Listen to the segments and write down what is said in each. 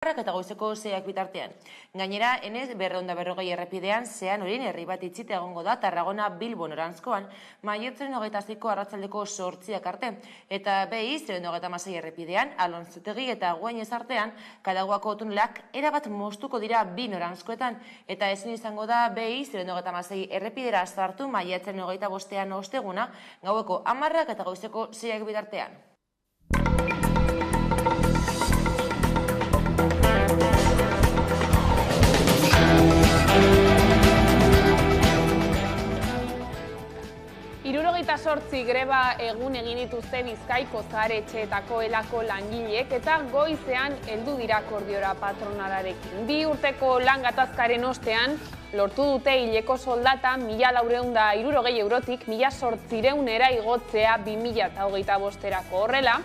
Eta goizeko 6ak bitartean. Gainera, enez 240 errepidean zean horien herri bat itxita egongo da Tarragona Bilbo noranzkoan, maiatzaren 26ko arratsaldeko 8ak arte. Eta BI 026 errepidean, Alonzotegi eta Guainez artean, Kadaguako tunelak erabat moztuko dira bi noranzkoetan. Eta ezin izango da BI 026 errepidera sartu maiatzaren 25ean osteguna, gaueko 10ak eta goizeko 6ak bitartean. Hirurogeita 8 greba egun egin dituzte Bizkaiko zahar-etxeetako elako langileek eta goizean heldu dira akordiora patronalarekin. 2 urteko lan gatazkaren ostean lortu dute hileko soldata 1.460 eurotik 1.800 igotzea 2025erako. Horrela,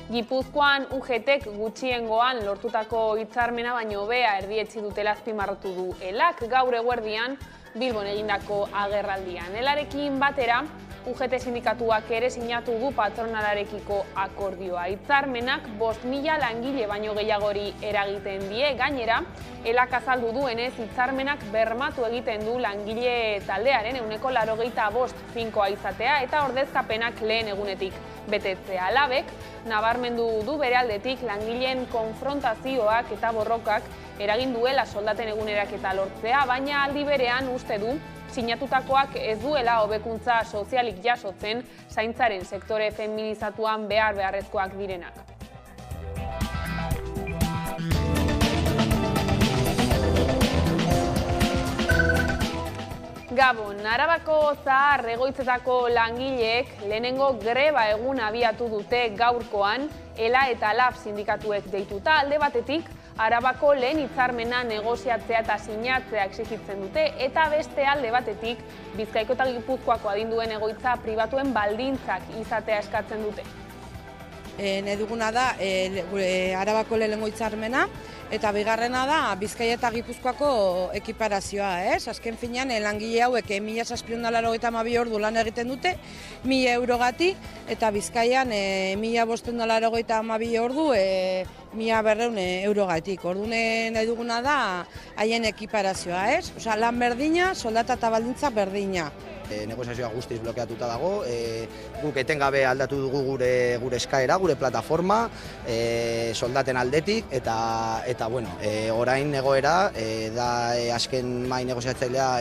Gipuzkoan UGTek gutxiengoan lortutako hitzarmena baino hobea erdietsi dutela azpimarratu du elak gaur eguerdian Bilbon egindako agerraldian. Elarekin batera, UGT sindikatuak ere sinatu du patronalarekiko akordioa. Hitzarmenak 5.000 langile baino gehiagori eragiten die, gainera, elak azaldu duenez hitzarmenak bermatu egiten du langile taldearen 85% finkoa izatea eta ordezkapenak lehen egunetik betetzea. Labek, nabarmendu du bere aldetik langileen konfrontazioak eta borrokak eragin duela soldaten eguneraketa lortzea, baina aldi berean uste du sinatutakoak ez duela hobekuntza sozialik jasotzen zaintzaren sektore feminizatuan beharrezkoak direnak. Gabon, Arabako zahar egoitzetako langileek lehenengo greba egun abiatu dute gaurkoan, ELA eta LAB sindikatuek deituta. Alde batetik, Arabako lehen hitzarmena negoziatzea eta sinatzea exigitzen dute, eta beste alde batetik, Bizkaiko eta Gipuzkoako adinduen egoitza pribatuen baldintzak izatea eskatzen dute. Nahi duguna da Arabako lehenengo hitzarmena, eta bigarrena da Bizkaia eta Gipuzkoako ekiparazioa. Azken finean, langile hauek 1.782 ordu lan egiten dute, 1.000 eurogatik, eta Bizkaian 1.582 ordu 1.200 eurogatik. Orduan nahi duguna da haien ekiparazioa. Lan berdina, soldata eta baldintza berdina. Negoziazioa guztiz blokeatuta dago, guk etengabe aldatu dugu gure eskaera, gure plataforma, soldaten aldetik, eta orain egoera, da azken mai negoziatzailea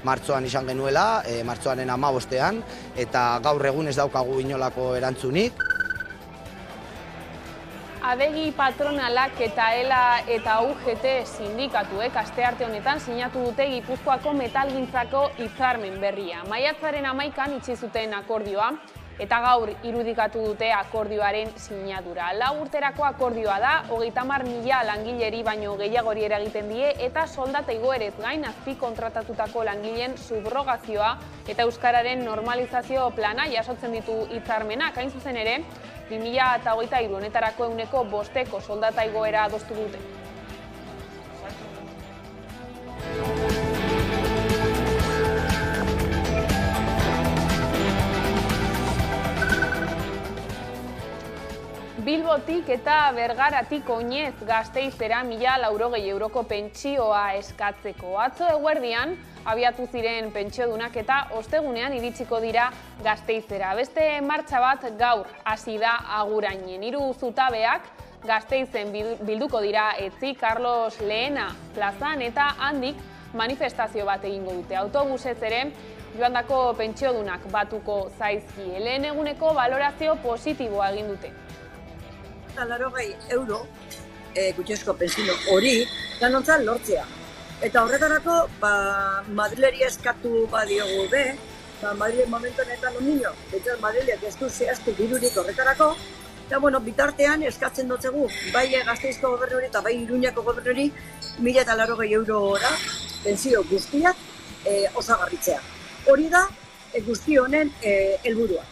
martxoan izan genuela, martxoaren 15ean, eta gaur egun ez daukagu inolako erantzunik. Adegi patronalak eta ELA eta UGT sindikatuek astearte honetan sinatu dute Gipuzkoako metalgintzako hitzarmen berria. Maiatzaren 11an itxi zuten akordioa eta gaur irudikatu dute akordioaren sinadura. 4 urterako akordioa da, 30.000 langileri baino gehiagori eragiten die eta soldata igoerez gain azpi kontratatutako langileen subrogazioa eta euskararen normalizazio plana jasotzen ditu hitzarmenak. Hain zuzen ere, 2023 honetarako 5% soldata igoera adostu dute. Bilbotik eta Bergaratik Oinez Gasteizera 1.400 euroko pentsioa eskatzeko. Atzo eguerdian abiatu ziren pentsiodunak eta ostegunean iritsiko dira Gasteizera. Beste martxa bat gaur hasi da Agurainen. 3 zutabeak Gasteizen bilduko dira Etzi Carlos Lehena plazan eta handik manifestazio bat egingo dute. Autobusez ere joandako pentsiodunak batuko zaizkie. Lehen eguneko valorazio positiboa egin dute. 80 euro gutxiezko pentsio hori lanontzan lortzea. Eta horretarako, Madrileri eskatu badiogu be, Madrile momentu honetan ondino, betxaz Madrileak ez du zehaztu dirurik horretarako, eta bitartean eskatzen dutzegu, bai Gasteizko gobernuri eta bai Iruñako gobernuri 1.080 eurora pentsio guztiak osagarritzea. Hori da guzti honen helburua.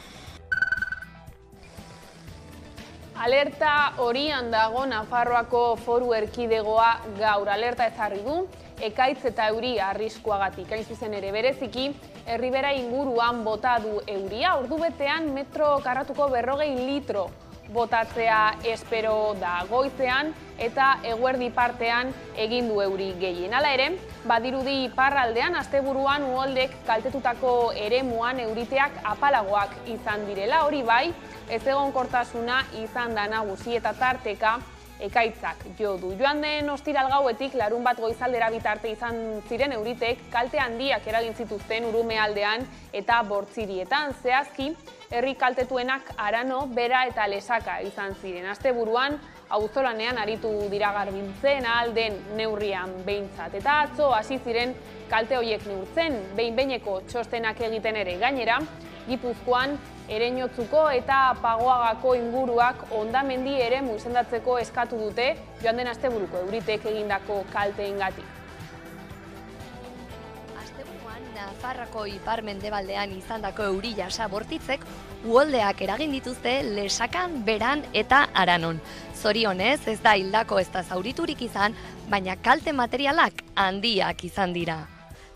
Alerta horian dago Nafarroako Foru Erkidegoa gaur. Alerta ezarri du, ekaitz eta euri arriskuagatik. Hain zuzen ere bereziki, Erribera inguruan bota du euria, ordubetean metro karratuko 40 litro botatzea espero da. Goizean eta eguerdi partean egin du euri gehien. Hala ere, badirudi iparraldean asteburuan uholdek kaltetutako eremuan euriteak apalagoak izan direla, hori bai, ezegonkortasuna izan da nagusi eta tarteka ekaitzak jo du. Joan den ostiral gauetik larunbat goizaldera bitarte izan ziren euritek kalte handiak eragin zituzten Urumealdean eta Bortzirietan. Zehazki, herri kaltetuenak Arano, Bera eta Lesaka izan ziren. Asteburuan auzolanean aritu dira garbitzen ahal den neurrian behintzat. Eta atzo hasi ziren kalte horiek neurtzen, behin-behineko txostenak egiten ere. Gainera, Gipuzkoan Ereñotzuko eta Pagoagako inguruak hondamendi eremu izendatzeko eskatu dute joan den asteburuko euritek egindako kalteengatik. Asteburuan Nafarroako ipar-mendebaldean izandako euri jasa bortitzek uholdeak eragin dituzte Lesakan, Beran eta Aranon. Zorionez ez da hildako ez da zauriturik izan, baina kalte materialak handiak izan dira.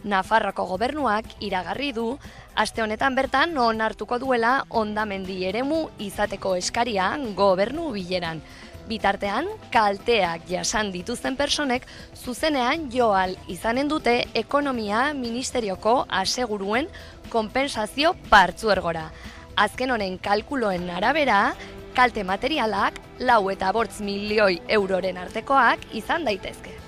Nafarroako gobernuak iragarri du, aste honetan bertan onartuko duela hondamendi eremu izateko eskaria gobernu bileran. Bitartean, kalteak jasan dituzten personek zuzenean joal izanen dute ekonomia ministerioko aseguruen konpentsazio partzuergora. Azken honen kalkuloen arabera, kalte materialak 4 eta 5 milioi euroren artekoak izan daitezke.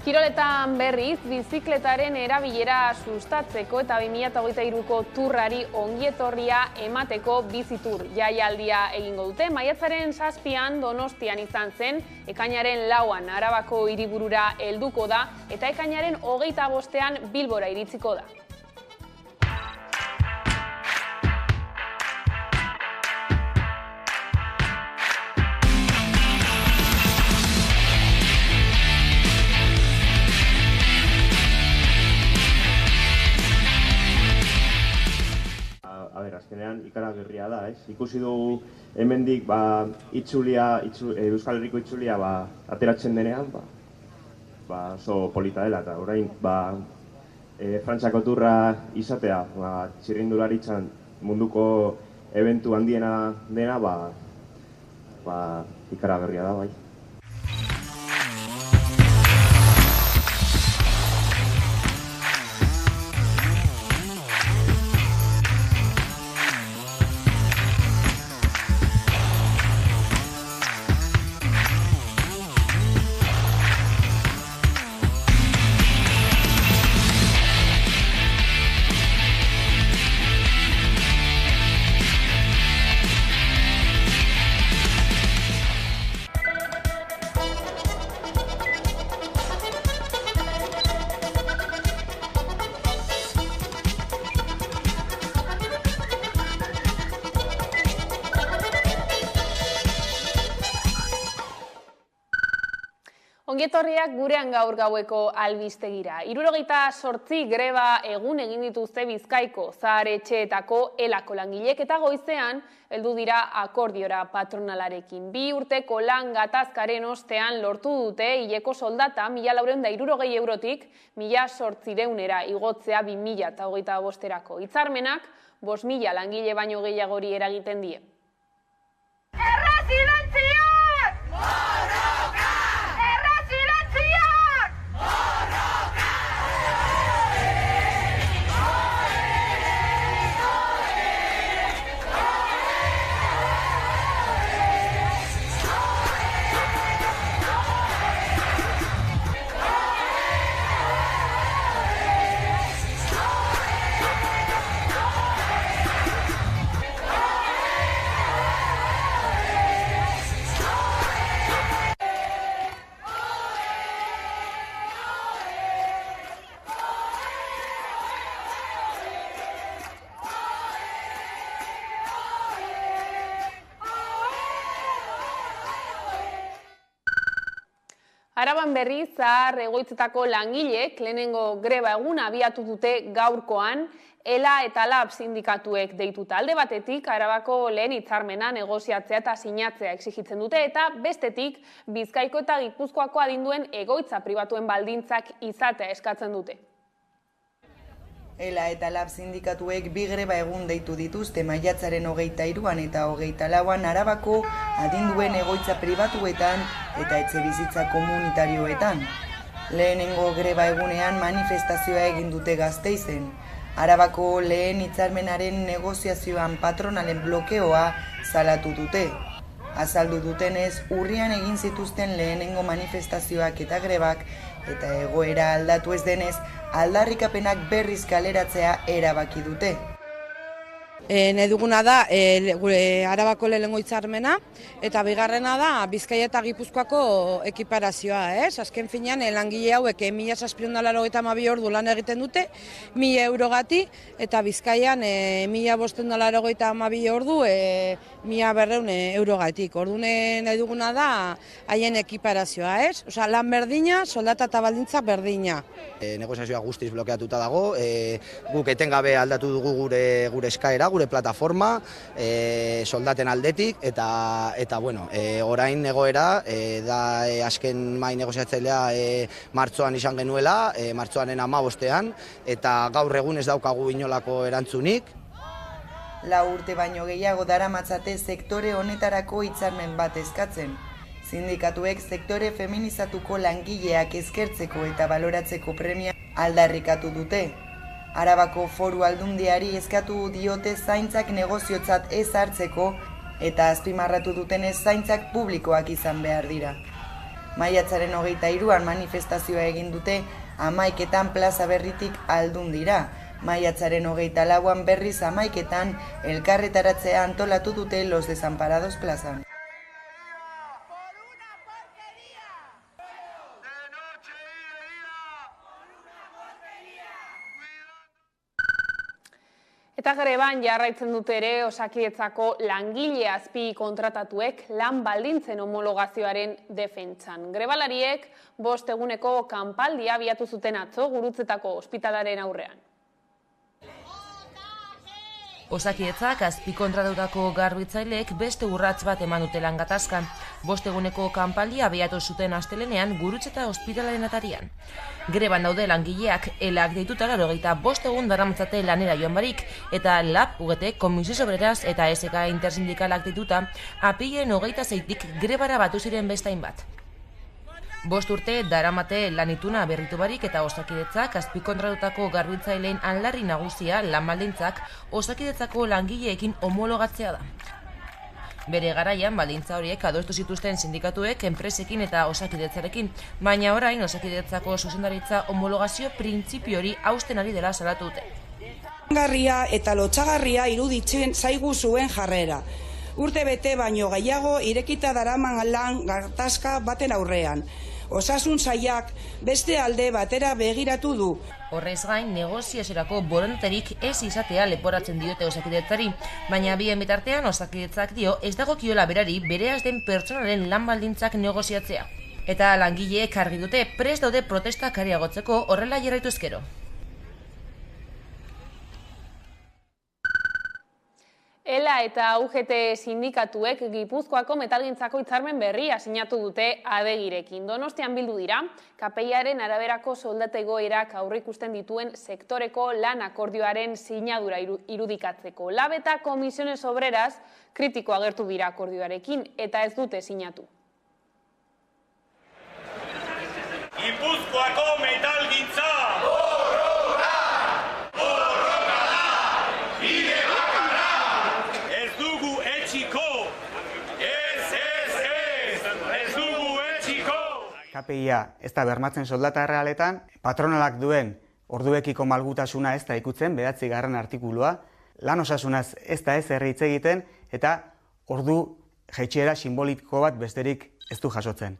Kiroletan berriz, bizikletaren erabilera sustatzeko eta 2023ko turrari ongietorria emateko bizitur jaialdia egingo dute. Maiatzaren 7an Donostian izan zen, ekainaren 4an Arabako hiriburura helduko da eta ekainaren 25ean Bilbora iritsiko da. Azkenean ikaragarria da, ez? Ikusi dugu hemendik Euskal Herriko itzulia ateratzen denean, oso polita dela, eta orain Frantziako turra izatea, txirrindularitzan munduko eventu handiena dena, ikaragarria da, bai. Ongietorriak gurean gaur gaueko albistegira. 78 greba egun egin dituzte Bizkaiko zahar-etxeetako elako langilek eta goizean heldu dira akordiora patronalarekin. 2 urteko lan gatazkaren ostean lortu dute hileko soldata 1.460 eurotik 1.800 igotzea 2025erako. Hitzarmenak 5.000 langile baino gehiagori eragiten die. Araban berriz zahar egoitzetako langilek lehenengo greba eguna abiatu dute gaurkoan, ELA eta LAB sindikatuek deituta. Alde batetik, Arabako lehen hitzarmena negoziatzea eta sinatzea exigitzen dute, eta bestetik, Bizkaiko eta Gipuzkoako adinduen egoitza pribatuen baldintzak izatea eskatzen dute. ELA eta LAB sindikatuek bi greba egun deitu dituzte maiatzaren 23an eta 24an Arabako adinduen egoitza pribatuetan eta etxebizitza komunitarioetan. Lehenengo greba egunean manifestazioa egin dute Gasteizen. Arabako lehen hitzarmenaren negoziazioan patronalen blokeoa salatu dute. Azaldu dutenez, urrian egin zituzten lehenengo manifestazioak eta grebak eta egoera aldatu ez denez, aldarrikapenak berriz kaleratzea erabaki dute. Nahi duguna da gure Arabako lehenengo hitzarmena eta bigarrena da Bizkaia eta Gipuzkoako ekiparazioa, azken finean langile hauek 1.782 ordu lan egiten dute 1.000 eurogati eta Bizkaian 1.582 ordu 1.200 eurogatik. Orduan nahi duguna da haien ekiparazioa, Osea, lan berdina, soldata eta baldintza berdina. Negoziazioa guztiz blokeatuta dago, guk etengabe aldatu dugu gure eskaera, gure plataforma, soldaten aldetik, eta bueno, orain egoera, da azken mai negoziatzailea martxoan izan genuela, martxoaren 15ean, eta gaur egun ez daukagu inolako erantzunik. 4 urte baino gehiago daramatzate sektore honetarako hitzarmen bat eskatzen. Sindikatuek sektore feminizatuko langileak eskertzeko eta baloratzeko premia aldarrikatu dute. Arabako Foru Aldundiari eskatu diote zaintzak negoziotzat ez hartzeko eta azpimarratu dutenez zaintzak publikoak izan behar dira. Maiatzaren 23an manifestazioa egin dute 11etan plaza berritik Aldundira. Maiatzaren 24an berriz 11etan elkarretaratzea antolatu dute Los Desamparados plazan. Eta greban jarraitzen dute ere Osakidetzako langile azpi kontratatuek lan baldintzen homologazioaren defentsan. Grebalariek 5 eguneko kanpaldia abiatu zuten atzo Gurutzetako ospitalaren aurrean. Osakidetzak azpikontratatutako garbitzaileek beste urrats bat eman dute lan gatazkan. 5 eguneko kanpaldia abiatu zuten astelehenean Gurutzeta ospitalaren atarian. Greban daude langileak ELAk deituta 85 egun daramatzate lanera joan barik, eta LAB, UGT, Komisiones Obreras eta SK intersindikalak deituta apirilaren 26tik grebara batu ziren bestain bat. 5 urte daramate lanituna berritu barik eta Osakidetzak azpikontratutako garbitzaileen aldarri nagusia lan baldintzak Osakidetzako langileekin homologatzea da. Bere garaian baldintza horiek adostu zituzten sindikatuek enpresekin eta Osakidetzarekin, baina orain Osakidetzako zuzendaritza homologazio printzipio hori hausten ari dela salatu dute. Garria eta lotsagarria iruditzen zaigu zuen jarrera. Urte bete baino gehiago irekita daraman lan gatazka baten aurrean. Osasun sailak beste alde batera begiratu du. Horrez gain, negoziaziorako borondaterik ez izatea leporatzen diote Osakidetzari, baina bien bitartean Osakidetzak dio ez dagokiola berari bereaz den pertsonalen lan baldintzak negoziatzea. Eta langileek argi dute prest daude protestak areagotzeko horrela jarraitu ezkero. ELA eta UGT sindikatuek Gipuzkoako metalgintzako hitzarmen berria sinatu dute Adegirekin. Donostian bildu dira, KPIaren araberako soldata igoerak aurreikusten dituen sektoreko lan akordioaren sinadura irudikatzeko. LAB eta Komisiones Obreras kritiko agertu dira akordioarekin eta ez dute sinatu. Gipuzkoako metalgintza! KPIa ez da bermatzen soldata errealetan, patronalak duen orduekiko malgutasuna ez da ikutzen, 9. artikulua, lan osasunaz ez da ez hitz egiten, eta ordu jaitsiera simboliko bat besterik ez du jasotzen.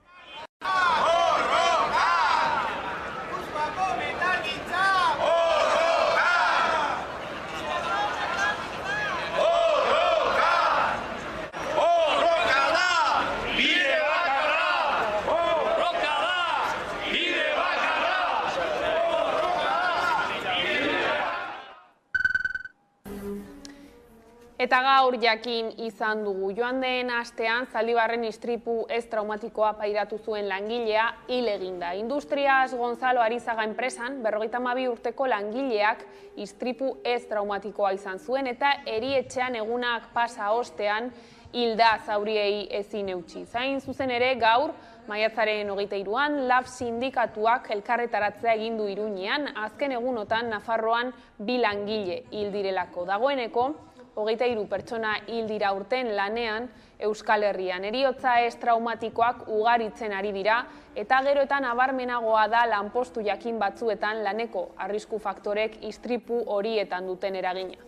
Eta gaur jakin izan dugu. Joan den astean Zaldibarren istripu ez traumatikoa pairatu zuen langilea hil eginda. Industrias Gonzalo Arizaga enpresan 52 urteko langileak istripu ez traumatikoa izan zuen eta erietxean egunak pasa ostean hilda zauriei ezin eutsi. Zain zuzen ere gaur maiatzaren 23an LAB sindikatuak elkarretaratzea egin du Iruñean, azken egunotan Nafarroan 2 langile hil direlako. Dagoeneko 23 pertsona hil dira urten lanean Euskal Herrian. Heriotza ez traumatikoak ugaritzen ari dira eta gero eta nabarmenagoa da lanpostu jakin batzuetan laneko arrisku faktorek istripu horietan duten eragina.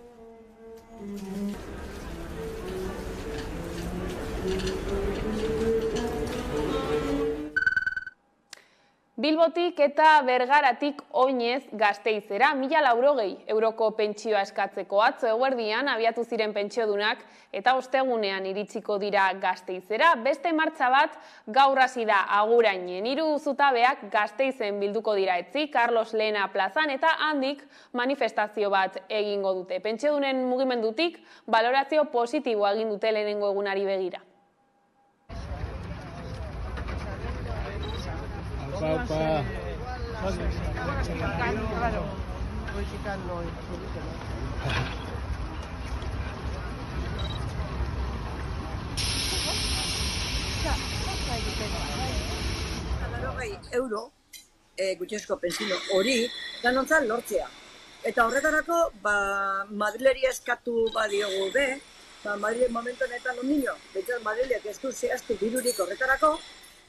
Bilbotik eta Bergaratik Oinez Gasteizera 1.080 euroko pentsioa eskatzeko atzo eguerdian abiatu ziren pentsiodunak eta ostegunean iritsiko dira Gasteizera. Beste martxa bat gaur hasi da Agurainen. 3 zutabeak Gasteizen bilduko dira etzi, Carlos Lehena plazan eta handik manifestazio bat egingo dute. Pentsiodunen mugimendutik balorazio positiboa egin dute lehenengo egunari begira. Euro gutxienezko pentsio hori danontzat lortzea. Eta horretarako Madrileri eskatu badiogu be, Madrile momentu honetan ondino, behintzat Madrilek ez du zehaztu dirurik horretarako,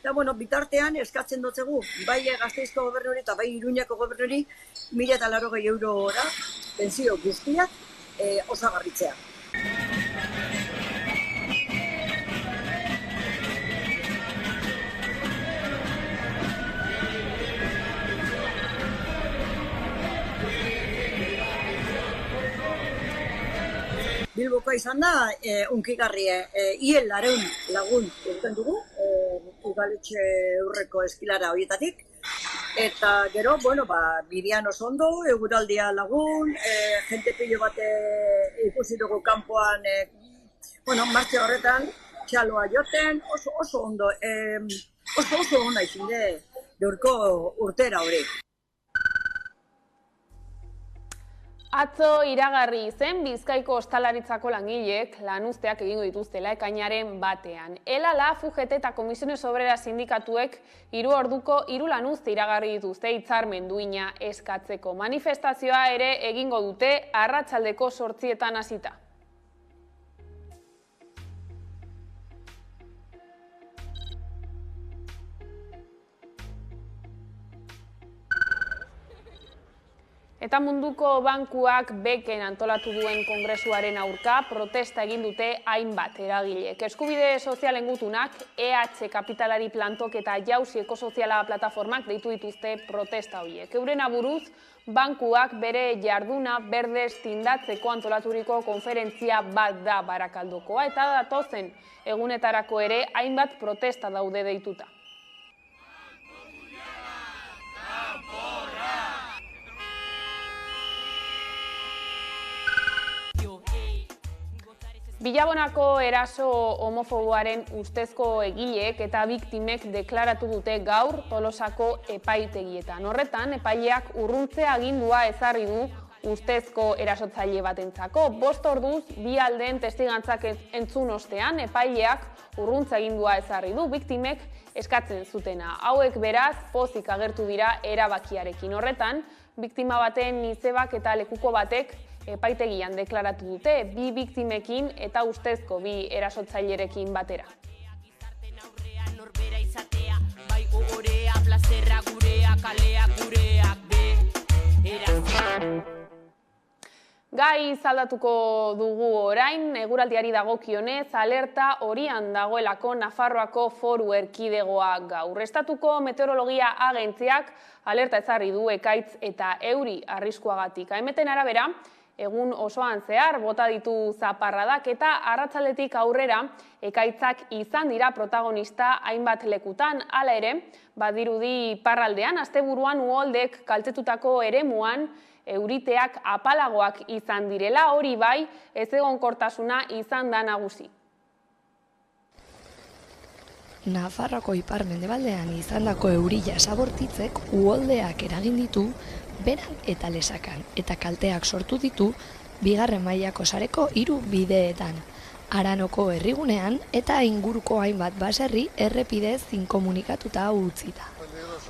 eta bitartean eskatzen dutzegu, bai Gasteizko gobernuri eta bai Iruñako gobernuri 1.080 eurora pentsio guztiak osagarritzea. Bilbokoa izan da, unkigarri, hien 200 lagun egiten dugu, udaletxe urreko eskilara horietatik. Eta gero, bidean oso ondo, eguraldia lagun, jente pilo bat ikusi dugu kanpoan, martxe horretan, txaloa joten, oso ondo, oso ona izin de gaurko urtera hori. Atzo iragarri zen Bizkaiko ostalaritzako langileek lanuzteak egingo dituztela ekainaren batean. ELA, FUGT eta Komisiones Obreras sindikatuek 3 orduko 3 lanuzte iragarri dituzte hitzarmen duina eskatzeko. Manifestazioa ere egingo dute arratsaldeko 8etan hasita. Eta munduko bankuak beken antolatu duen kongresuaren aurka protesta egin dute hainbat eragilek. Eskubide sozialen gutunak, EH Kapitalari plantok eta Jauzi Ekosoziala plataformak deitu dituzte protesta horiek. Euren aburuz, bankuak bere jarduna berdez tindatzeko antolaturiko konferentzia bat da Barakaldokoa eta datozen egunetarako ere hainbat protesta daude deituta. Bilabonako eraso homofoboaren ustezko egileek eta biktimek deklaratu dute gaur Tolosako epaitegietan. Horretan, epaileak urruntze agindua ezarri du ustezko erasotzaile batentzako. 5 orduz, bi aldeen testigantzak entzun ostean, epaileak urruntze agindua ezarri du, biktimek eskatzen zutena. Hauek beraz, pozik agertu dira erabakiarekin. Horretan, biktima baten izebak eta lekuko batek epaitegian deklaratu dute, 2 biktimekin eta ustezko 2 erasotzailerekin batera. Gai zaldatuko dugu orain, eguraldiari dagokionez, alerta horian dagoelako Nafarroako Foru Erkidegoa gaur. Estatuko Meteorologia Agentziak alerta ezarri du ekaitz eta euri arriskuagatik. Hainbeten arabera, Egun osoan zehar bota ditu zaparradak eta arratsaldetik aurrera ekaitzak izan dira protagonista hainbat lekutan. Hala ere, badirudi iparraldean asteburuan uholdek kaltetutako eremuan euriteak apalagoak izan direla, hori bai, ezegonkortasuna izan da nagusi. Nafarroako ipar-mendebaldean izandako euri jasabortitzek uholdeak eragin ditu Beran eta Lesakan, eta kalteak sortu ditu bigarren mailako sareko 3 bideetan. Aranoko herrigunean eta inguruko hainbat baserri errepidez inkomunikatuta utzita.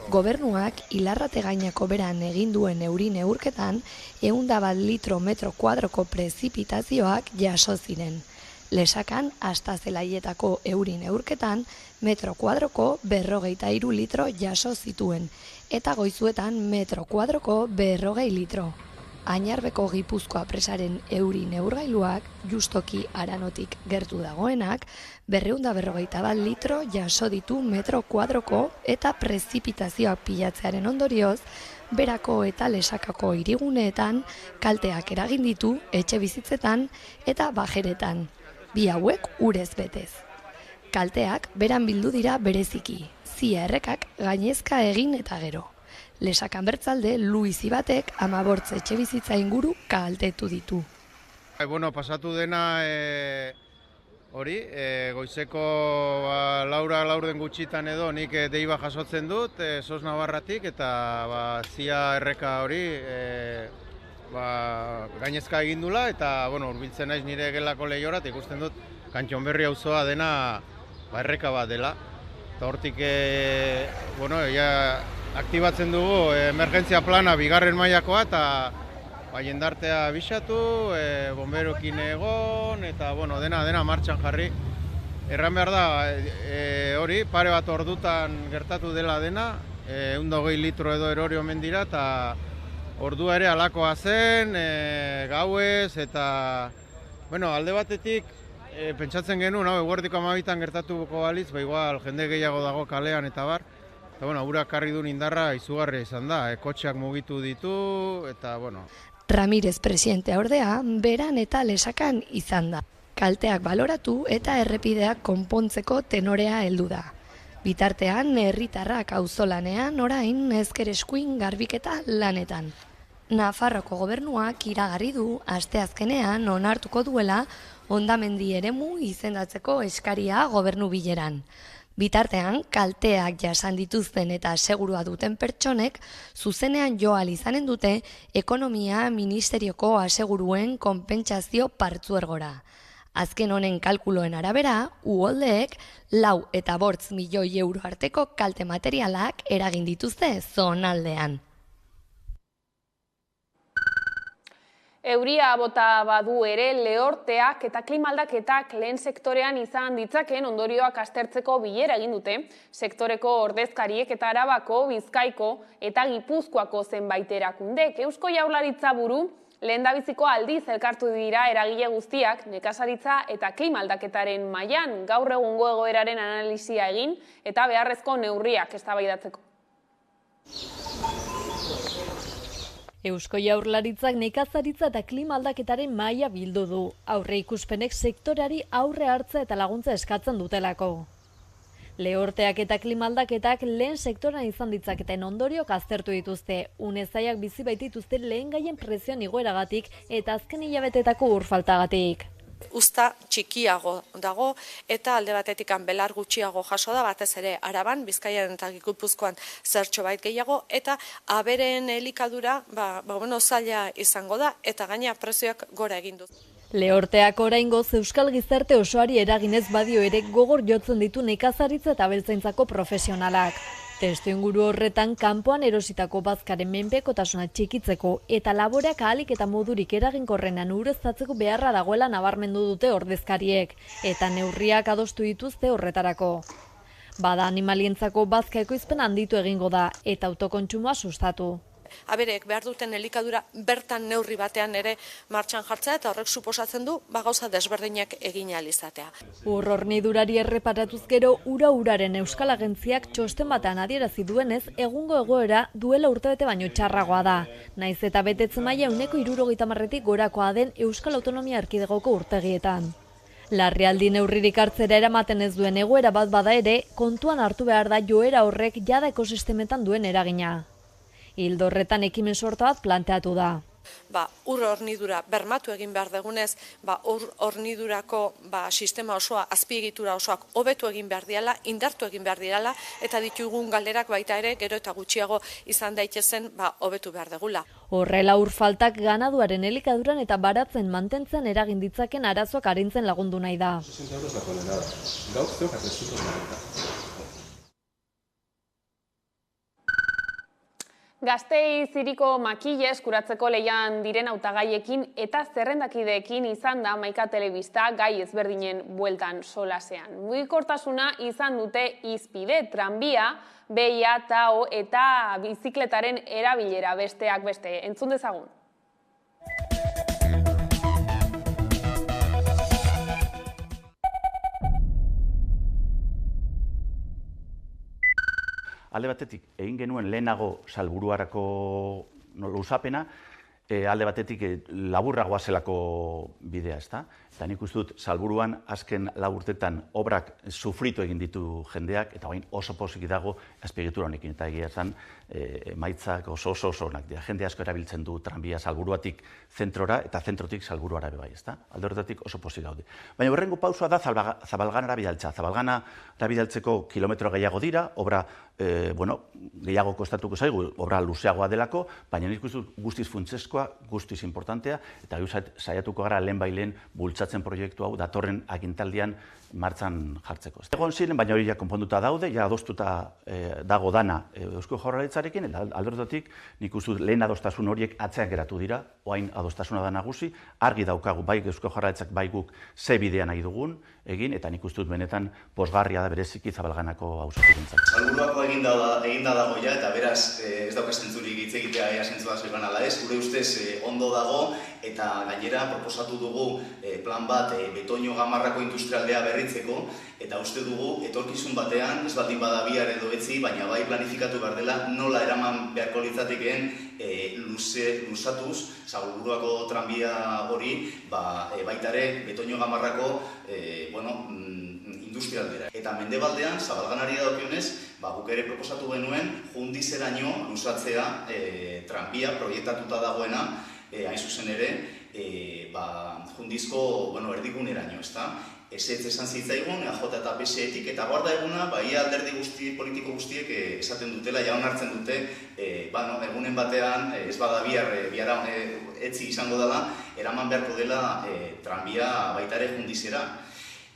Gobernuak Ilarrate gainako beran egin duen euri neurketan 101 litro metro kuadroko prezipitazioak jaso ziren. Lesakan Astazelaietako euri neurketan metro kuadroko 43 litro jaso zituen, eta Goizuetan metro kuadroko 40 litro. Añarbeko Gipuzkoa presaren euri neurgailuak, justoki Aranotik gertu dagoenak, 241 litro jaso ditu metro kuadroko eta prezipitazioak pilatzearen ondorioz, Berako eta Lesakako hiriguneetan kalteak eragin ditu etxe bizitzetan eta bajeretan. Bi hauek urez betez. Kalteak beran bildu dira bereziki, zia errekak gainezka egin eta gero. Lesakan bertzalde, Luis Ibatek 15 etxe bizitza inguru kaltetu ditu. Pasatu dena hori, goizeko laurden gutxitan edo nik deiba jasotzen dut, Sos Navarratik, eta zia erreka hori gainezka egindula, eta hurbiltzen naiz nire gelako lehiora, eta ikusten dut Kantxonberri auzoa dena erreka bat dela. Eta hortik aktibatzen dugu emergentzia plana bigarren mailakoa, eta jendartea bisatu, bomberokin egon, eta dena martxan jarri. Erran behar da, hori, pare bat ordutan gertatu dela dena, 120 litro edo erori omen dira, eta ordua ere alakoa zen, gauez, eta alde batetik pentsatzen genuen, eguerdiko 12 gertatuko balitz, igual jende gehiago dago kalean eta bar, eta urak karri duen indarra izugarria izan da, kotxeak mugitu ditu, eta Ramirez presidentea ordea, Beran eta Lesakan izan da. Kalteak baloratu eta errepideak konpontzeko tenorea heldu da. Bitartean, herritarrak auzolanean orain ezker eskuin garbiketa lanetan. Nafarroko gobernuak iragarri du asteazkenean onartuko duela hondamendi eremu izendatzeko eskaria gobernu bileran. Bitartean, kalteak jasan dituzten eta segurua duten pertsonek zuzenean jo ahal izanen dute ekonomia ministerioko aseguruen konpentsazio partzuergora. Azken honen kalkuloen arabera, uholdeek 4 eta 5 milioi euro arteko kalte materialak eragin dituzte zonaldean. Euria bota badu ere lehorteak eta klimaldaketak lehen sektorean izan ditzakeen ondorioak aztertzeko bilera egin dute, sektoreko ordezkariek eta Arabako, Bizkaiko eta Gipuzkoako zenbait erakundek. Eusko Jaurlaritza buru lehendabiziko aldiz elkartu dira eragile guztiak nekazaritza eta klimaldaketaren mailan gaur egungo egoeraren analisia egin eta beharrezko neurriak eztabaidatzeko. Eusko Jaurlaritzak nekazaritza eta klima aldaketaren maila bildu du. Aurre ikuspenek sektorari aurre hartza eta laguntza eskatzen dutelako. Lehorteak eta klima aldaketak lehen sektoran izan ditzaketen ondoriok aztertu dituzte. Unezaiak bizi baitituzte lehen gaien presioan igoeragatik eta azken hilabetetako urfaltagatik. Uzta txikiago dago eta alde batetik belar gutxiago jaso da, batez ere Araban, Bizkaian eta Gipuzkoan zertxo bait gehiago, eta aberen elikadura zaila izango da eta gaina prezioak gora egin du. Lehorteak oraingoz euskal gizarte osoari eraginez badio ere gogor jotzen ditu nekazaritza eta abeltzaintzako profesionalak. Testuinguru horretan kanpoan erositako bazkaren menpekotasuna txikitzeko eta laboreak ahalik eta modurik eraginkorrenan ureztatzeko beharra dagoela nabarmendu dute ordezkariek eta neurriak adostu dituzte horretarako. Bada animalientzako bazka ekoizpen handitu egingo da eta autokontsumoa sustatu. Aberek behar duten elikadura bertan neurri batean ere martxan jartzea eta horrek suposatzen du gauza desberdinak egin ahal izatea. Ur hornidurari erreparatuz gero, uraren Euskal Agentziak txosten batean adierazi duenez, egungo egoera duela urtebete baino txarragoa da. Naiz eta betetze maila 70%tik gorakoa den Euskal Autonomia Erkidegoko urtegietan. Larrialdi neurririk hartzera eramaten ez duen egoera bat bada ere, kontuan hartu behar da joera horrek jada ekosistemetan duen eragina. Ildo horretan ekimen sorta bat planteatu da. Ur hornidura bermatu egin behar dugunez, ur hornidurako sistema osoa, azpiegitura osoak hobetu egin behar diala, indartu egin behar dirala, eta ditugun galderak baita ere, gero eta gutxiago izan daitezen hobetu behar dugula. Horrela ur faltak ganaduaren elikaduran eta baratzen mantentzen eragin ditzaken arazoak arintzen lagundu nahi da. Gasteiz hiriko makile eskuratzeko lehian diren hautagaiekin eta zerrendakideekin izan da Hamaika Telebista gai ezberdinen bueltan solasean. Mugikortasuna izan dute hizpide, tranbia, behia, tao eta bizikletaren erabilera besteak beste. Entzun dezagun. Alde batetik, egin genuen lehenago Salburuarako luzapena, alde batetik laburragoa zelako bidea, ezta? Eta nik uste dut, Salburuan azken 4 urtetan obrak sufritu egin ditu jendeak, eta orain oso pozik dago azpiegitura honekin, eta egia esan, emaitzak oso onak dira. Jende asko erabiltzen du tranbia Salburuatik zentrora, eta zentrotik Salburuara bai, ezta? Alde horretatik oso pozik gaude. Baina horrengo pausua da Zabalganara bidaltza. Zabalganara bidaltzeko kilometro gehiago dira, obra gehiago kostatuko zaigu, obra luzeagoa delako, baina nik uste dut guztiz funtseskoa, guztiz importantea, eta saiatuko gara lehen bultzatzen proiektu hau datorren agintaldian martxan jartzeko. Egon ziren, baina hori ja konponduta daude, ja adostuta dago dana Eusko Jaurlaritzarekin, eta aldortatik nik uste dut lehen adostasun horiek atzean geratu dira, oain adostasuna da nagusi, argi daukagu bai Eusko Jaurlaritzak bai guk ze bidea nahi dugun egin, eta nik uste dut benetan posgarria da bereziki Zabalganako auzokidentzat. Salburuako eginda dago ja, eta beraz ez dauka zentzurik hitz egitea ea zentzua zegoen ala ez, gure ustez ondo dago, eta gainera proposatu dugu plan bat betoño gamarrako industrialdea berritzeko, eta uste dugu etorkizun batean, ez baldin bada bihar edo etzi, baina bai planifikatu behar dela nola eraman beharko litzatekeen luzatuz, Salburuako tranbia hori, baitare betoño gamarrako industrialdera. Eta mendebaldean, Zabalganari dagokionez, guk ere proposatu genuen Jundizeraino luzatzea tranbia proiektatuta dagoena, hain zuzen ere, Jundizko erdiguneraino, ezta? Ezetz esan zitzaigun, AJ eta PSetik, eta guarda eguna, ia alderdi politiko guztiek esaten dutela, ja onartzen dute, egunen batean, ez bada bihar etzi izango dela, eraman beharko dela tranbia baita ere Jundizera.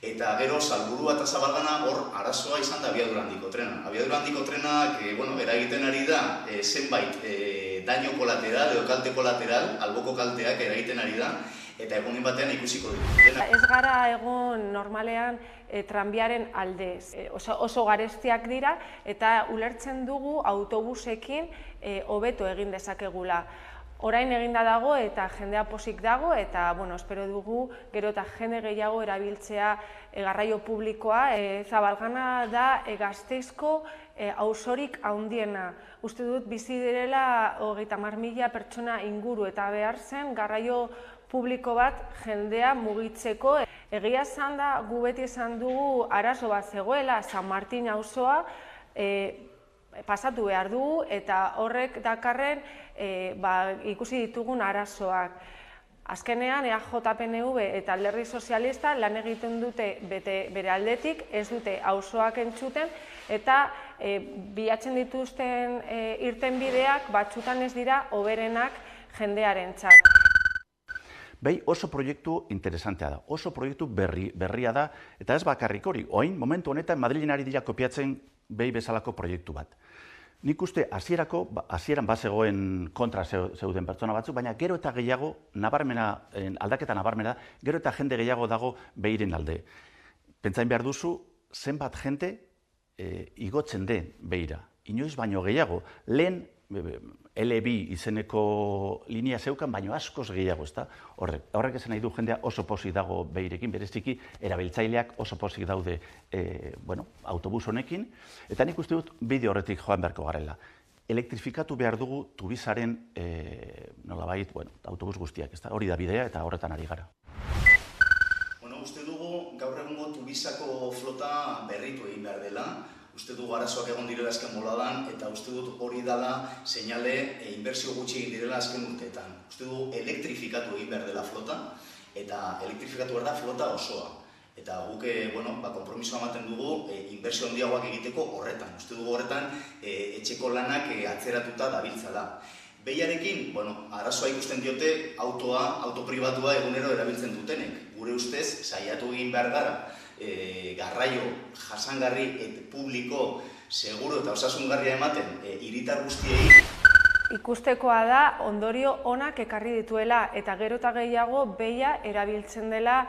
Eta gero, Salburua eta Zabalgana hor arazoa izan da abiadura handiko trena. Abiadura handiko trenak eragiten ari da zenbait daño kolateral edo kalte kolateral, alboko kalteak eragiten ari da, eta egunin batean ikusiko ditu. Ez gara egon normalean tranbiaren aldez. Oso garestiak dira eta ulertzen dugu autobusekin hobeto egin dezakegula. Orain eginda dago eta jendea pozik dago eta espero dugu gero eta jende gehiago erabiltzea garraio publikoa. Zabalgana da Gasteizko auzorik handiena. Uste dut bizi direla 30.000 pertsona inguru eta behar zen garraio publiko bat jendea mugitzeko. Egia esan da, gu beti esan dugu arazo bat zegoela, San Martin auzoa pasatu behar dugu eta horrek dakarren ikusi ditugun arazoak. Azkenean, EAJ-PNV eta Alderdi Sozialista lan egiten dute bere aldetik, ez dute auzoak entzuten, eta bilatzen dituzten irtenbideak batzutan ez dira hoberenak jendearentzat. Behi oso proiektu interesantea da, oso proiektu berria da, eta ez bakarrik hori, oin momentu honetan Madrilen ari dira kopiatzen behi bezalako proiektu bat. Nik uste hasieran bazegoen kontra zeuden pertsona batzuk, baina gero eta gehiago, aldaketa nabarmena, gero eta jende gehiago dago behiren alde. Pentsain behar duzu, zenbat jende igotzen den behira. Inoiz baino gehiago, lehen L2 izeneko linea zeukan, baino askoz gehiago, ezta? Horrek esan nahi du jendea oso pozik dago behirekin, bereziki erabiltzaileak oso pozik daude autobus honekin, eta nik uste dut bide horretik joan beharko garela. Elektrifikatu behar dugu Tubisaren nolabait autobus guztiak, ezta? Hori da bidea eta horretan ari gara. Uste dugu gaur egungo Tubisako flota berritu egin behar dela, uste dugu arazoak egon direla azken boladan, eta uste dut hori dela seinale inbertsio gutxi egin direla azken urteetan. Uste dugu elektrifikatu egin behar dela flota, eta elektrifikatu behar da flota osoa. Eta guk konpromisoa ematen dugu inbertsio handiagoak egiteko horretan. Uste dugu horretan etxeko lanak atzeratuta dabiltzala. Behiarekin, arazoa ikusten diote auto pribatua egunero erabiltzen dutenek. Gure ustez, saiatu egin behar gara, garraio jasangarri publiko, seguro eta osasungarria ematen hiritar guztiei. Ikustekoa da ondorio onak ekarri dituela eta gero eta gehiago behia erabiltzen dela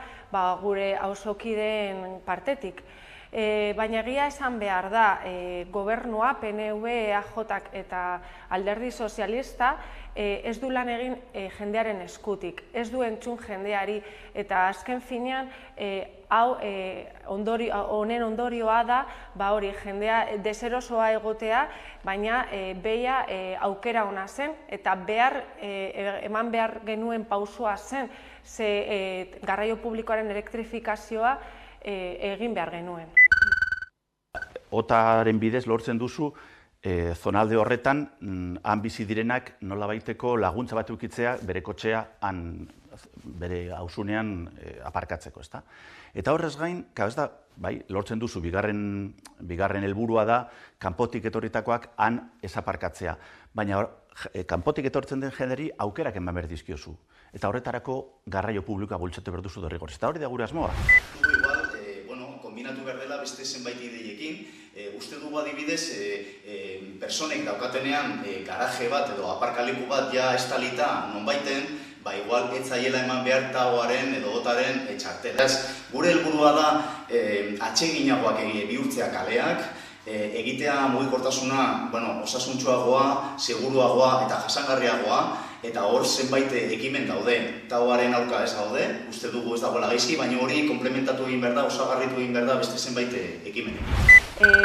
gure auzokideen partetik. Baina egia esan behar da, gobernua, PNV, EAJ eta Alderdi Sozialista ez du lan egin jendearen eskutik, ez du entzun jendeari, eta azken finean honen ondorioa da hori jendea deserosoa egotea, baina behia aukera ona zen eta eman behar genuen pausua zen, ze garraio publikoaren elektrifikazioa egin behar genuen. Otaren bidez lortzen duzu, zonalde horretan, han bizi direnak nolabaiteko laguntza bat eukitzea bere kotxea bere auzunean aparkatzeko, ezta? Eta horrez gain, lortzen duzu, bigarren helburua da, kanpotik etorritakoak han ez aparkatzea. Baina kanpotik etortzen den jenderi aukerak eman behar dizkiozu. Eta horretarako garraio publikoa bultzatu behar duzu derrigorrez. Eta hori da gure asmoa. Kombinatu behar dela beste zenbait ideiekin. Uste dugu adibidez, personek daukatenean garaje bat edo aparkaleku bat ja estalita nonbaiten, igual etzaiela eman behar tagoaren edo gotaren txartela. Gure helburua da atseginagoak bihurtzea kaleak, egitea mugikortasuna osasuntsuagoa, seguruagoa eta jasangarriagoa, eta hor zenbait ekimen daude. Tagoaren aurka ez daude, uste dugu ez dagoela gaizki, baina hori komplementatu egin behar da, osagarritu egin behar da beste zenbait ekimenekin.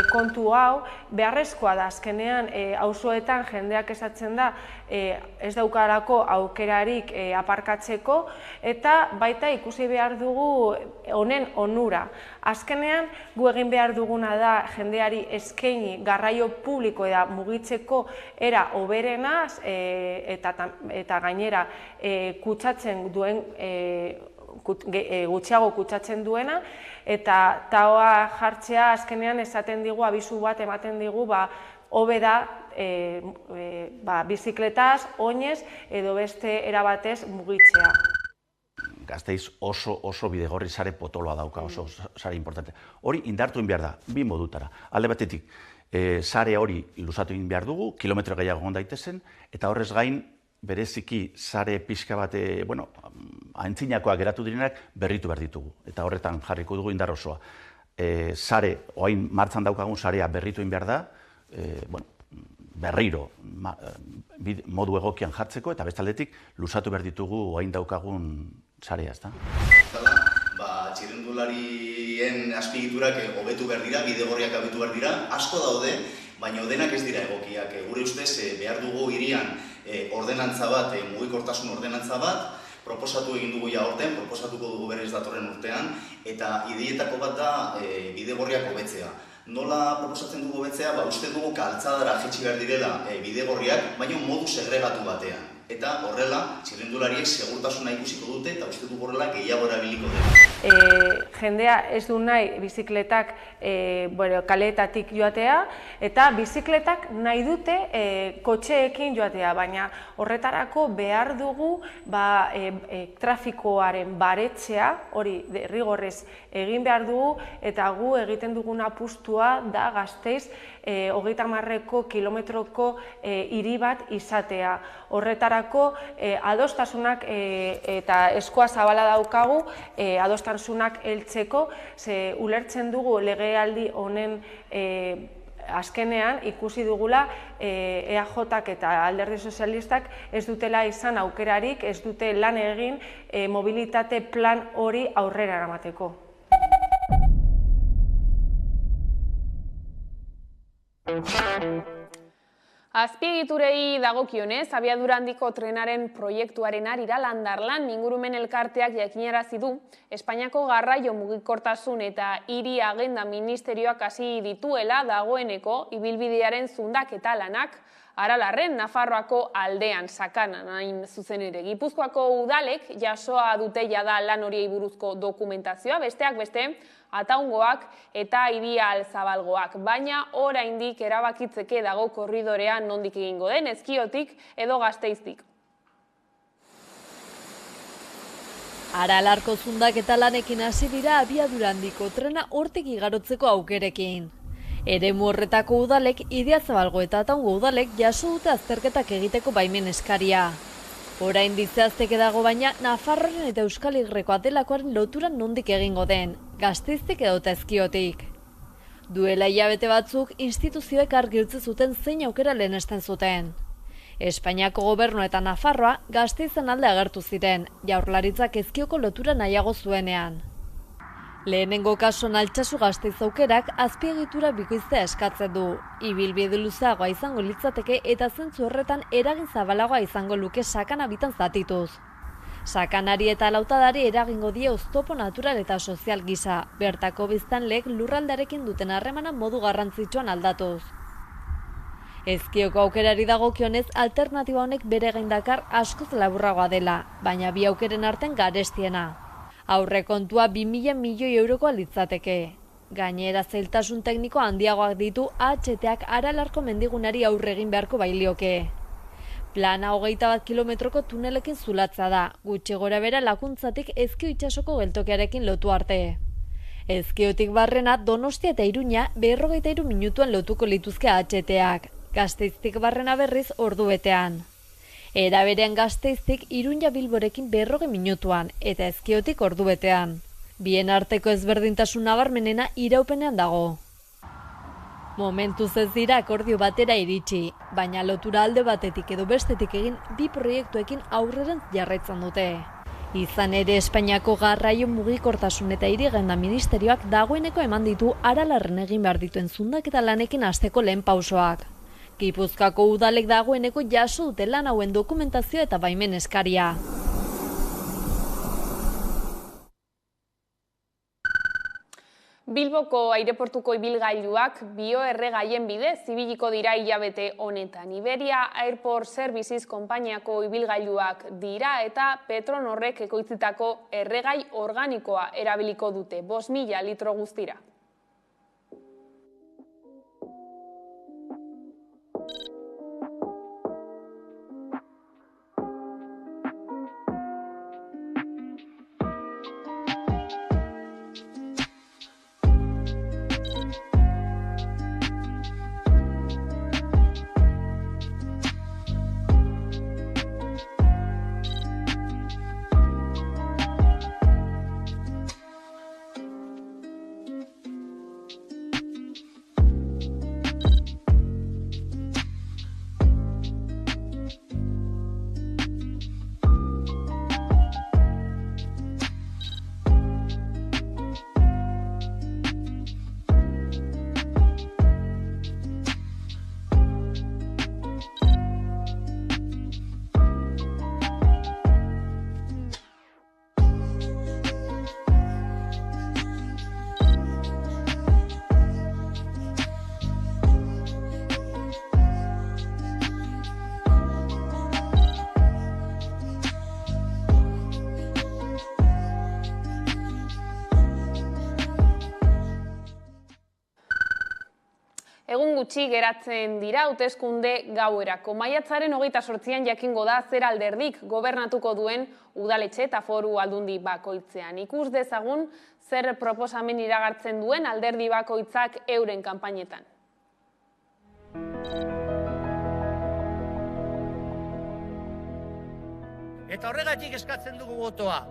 Kontu hau, beharrezkoa da azkenean auzoetan jendeak esatzen da ez daukarako aukerarik aparkatzeko eta baita ikusi behar dugu honen onura. Azkenean gu egin behar duguna da jendeari eskaini garraio publiko eta mugitzeko era hoberenaz eta gainera kutsatzen duen gutxiago kutsatzen duena, eta taoa jartzea azkenean esaten digu, abisu bat ematen digu, hobe da bizikletaz, oinez edo beste erabatez mugitzea. Gasteiz oso bidegorri sare potoloa dauka, oso sare importante. Hori indartu egin behar da, bi modutara. Alde batetik, sare hori luzatu egin behar dugu, kilometro gehiago egon daitezen, eta horrez gain, bereziki sare pixka bat, aintzinakoak geratu direnak berritu behar ditugu. Eta horretan jarriko dugu indar osoa. Sare, oain martzan daukagun sarea berritu egin behar da, berriro modu egokian jartzeko, eta bestaldetik luzatu behar ditugu oain daukagun sarea, ezta? Txirrindularien azpigiturak hobetu behar dira, bidegorriak hobetu behar dira, asko daude, baina denak ez dira egokiak. Gure ustez behar dugu hirian ordenantza bat, mugikortasun ordenantza bat, proposatu egin dugu ja orten, proposatuko dugu berriz datorren urtean, eta ideietako bat da bidegorriak hobetzea. Nola proposatzen dugu hobetzea? Uste dugu kaltzadara jaitsi behar direla bidegorriak, baina modu segregatu batean. Eta horrela, txirrindulariek segurtasuna ikusiko dute eta uste dugu horrela gehiago erabiliko dela. Jendea ez du nahi bizikletak kaleetatik joatea, eta bizikletak nahi dute kotxeekin joatea, baina horretarako behar dugu trafikoaren baretzea, hori derrigorrez egin behar dugu, eta gu egiten dugun apustua da Gasteiz 30 kilometroko hiri bat izatea. Horretarako adostasunak eta eskua zabala daukagu adostasunak heltzeko, ze ulertzen dugu legealdi honen azkenean ikusi dugula EAJak eta Alderdi Sozialistak ez dutela izan aukerarik, ez dute lan egin mobilitate plan hori aurrera eramateko. Azpiegiturei dagokionez, abiadura handiko trenaren proiektuaren arira Landarlan ingurumen elkarteak jakinarazi du Espainiako garraio mugikortasun eta hiri agenda ministerioak hasi dituela dagoeneko ibilbidearen zundaketa lanak Aralarren Nafarroako aldean Sakanan hain zuzen ere. Gipuzkoako udalek jasoa dute jada lan horiei buruzko dokumentazioa, besteak beste Ataungoak eta Iria Alzabalgoak, baina oraindik erabakitzeke dago korridorean nondik egingo den, Ezkiotik edo Gasteiztik. Aralarko zundaketa lanekin hasi dira abiadura handiko trena hortik igarotzeko aukerekin. Eremu horretako udalek, Iria Zabalgo eta Ataungo udalek jaso dute azterketak egiteko baimen eskaria. Orain zehazteke dago baina, Nafarroaren eta Euskal Herriko atelakoaren loturan nondik egingo den, Gasteiztik edo Ezkiotik. Duela hilabete batzuk, instituzioek argi utzi zuten zein aukera lehenesten zuten. Espainiako gobernu eta Nafarroa Gasteizen alde agertu ziren, Jaurlaritzak Ezkioko lotura nahiago zuenean. Lehenengo kasuan Altsasu Gasteiz aukerak azpiegitura bikoiztea eskatzen du. Ibilbide luzeagoa izango litzateke eta zentzu horretan eragin zabalagoa izango luke Sakana bitan zatituz. Sakanari eta Lautadari eragingo die oztopo natural eta sozial gisa, bertako biztanleek lurraldearekin duten harremana modu garrantzitsuan aldatuz. Ezkioko aukerari dagokionez alternatiba honek bere gain dakar askoz laburragoa dela, baina bi aukeren artean garestiena. Aurrekontua 2.000 milioi eurokoa litzateke. Gainera zailtasun tekniko handiagoak ditu AHT-ak Aralarko mendigunari aurre egin beharko bailioke. Plana 21 kilometroko tunelekin zulatza da, gutxi gorabehera Lakuntzatik Ezkio itsasoko geltokiarekin lotu arte. Ezkiotik barrena Donostia eta Iruña 53 minutuan lotuko lituzke AHT-ak, Gasteiztik barrena berriz ordubetean. Era berean Gasteiztik Iruña Bilborekin 40 minutuan eta Ezkiotik ordubetean. Bien arteko ezberdintasun nabarmenena iraupenean dago. Momentuz ez dira akordio batera iritsi, baina lotura alde batetik edo bestetik egin bi proiektuekin aurrerantz jarraitzen dute. Izan ere Espainiako garraio mugikortasun eta hiri agenda ministerioak dagoeneko eman ditu Aralarren egin behar dituen zundaketa lanekin hasteko lehen pausoak. Gipuzkoako udalek dagoeneko jaso dute lan hauen dokumentazioa eta baimen eskaria. Bilboko aireportuko ibilgailuak bioerregaien bidez ibiliko dira hilabete honetan. Iberia Airport Services konpainiako ibilgailuak dira eta Petronorrek ekoitzitako erregai organikoa erabiliko dute, 5.000 litro guztira. Egun gutxi geratzen dira hauteskunde gauerako. Maiatzaren 28an jakingo da zer alderdik gobernatuko duen udaletxe eta foru aldundi bakoitzean. Ikus dezagun zer proposamen iragartzen duen alderdi bakoitzak euren kanpainetan. Eta horregatik eskatzen dugu botoa.